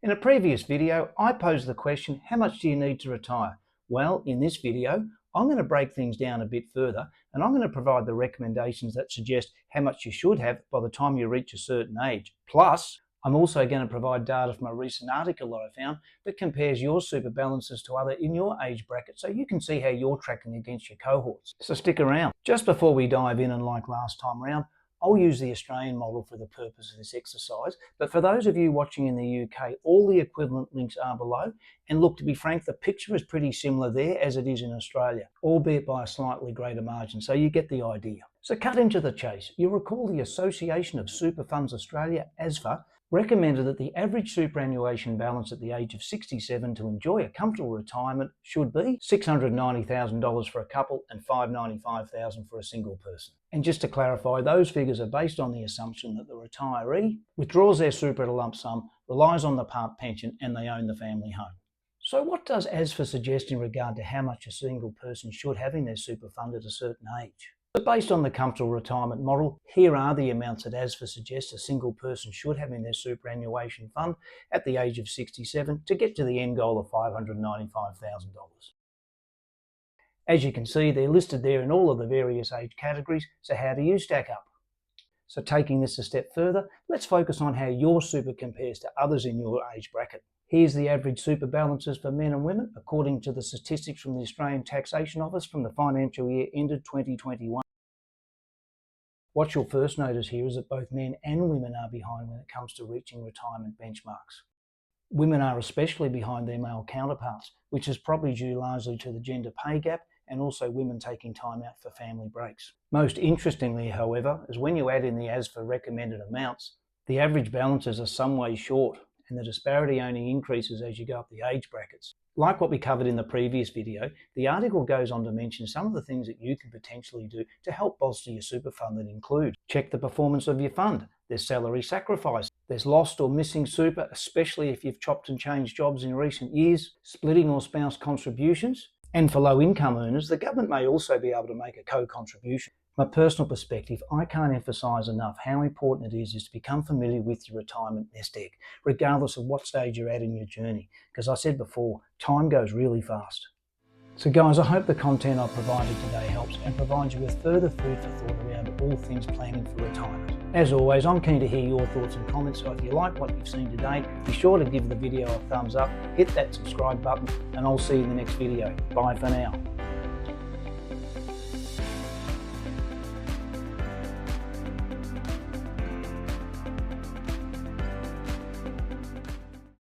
In a previous video, I posed the question, how much do you need to retire? Well, in this video, I'm going to break things down a bit further and I'm going to provide the recommendations that suggest how much you should have by the time you reach a certain age. Plus, I'm also going to provide data from a recent article that I found that compares your super balances to other in your age bracket so you can see how you're tracking against your cohorts. So stick around. Just before we dive in, and like last time round, I'll use the Australian model for the purpose of this exercise, but for those of you watching in the UK, all the equivalent links are below. And look, to be frank, the picture is pretty similar there as it is in Australia, albeit by a slightly greater margin, so you get the idea. So cut into the chase. You'll recall the Association of Super Funds Australia, ASFA, recommended that the average superannuation balance at the age of 67 to enjoy a comfortable retirement should be $690,000 for a couple and $595,000 for a single person. And just to clarify, those figures are based on the assumption that the retiree withdraws their super at a lump sum, relies on the part pension, and they own the family home. So what does ASFA suggest in regard to how much a single person should have in their super fund at a certain age? But based on the comfortable retirement model, here are the amounts that ASFA suggests a single person should have in their superannuation fund at the age of 67 to get to the end goal of $595,000. As you can see, they're listed there in all of the various age categories, so how do you stack up? So taking this a step further, let's focus on how your super compares to others in your age bracket. Here's the average super balances for men and women according to the statistics from the Australian Taxation Office from the financial year ended 2021. What you'll first notice here is that both men and women are behind when it comes to reaching retirement benchmarks. Women are especially behind their male counterparts, which is probably due largely to the gender pay gap and also women taking time out for family breaks. Most interestingly, however, is when you add in the ASFA recommended amounts, the average balances are some way short, and the disparity only increases as you go up the age brackets. Like what we covered in the previous video, the article goes on to mention some of the things that you can potentially do to help bolster your super fund that include: check the performance of your fund, there's salary sacrifice, there's lost or missing super, especially if you've chopped and changed jobs in recent years, splitting or spouse contributions, and for low income earners, the government may also be able to make a co-contribution. From a personal perspective, I can't emphasise enough how important it is to become familiar with your retirement nest egg, regardless of what stage you're at in your journey. Because I said before, time goes really fast. So guys, I hope the content I've provided today helps and provides you with further food for thought around all things planning for retirement. As always, I'm keen to hear your thoughts and comments, so if you like what you've seen today, be sure to give the video a thumbs up, hit that subscribe button, and I'll see you in the next video. Bye for now.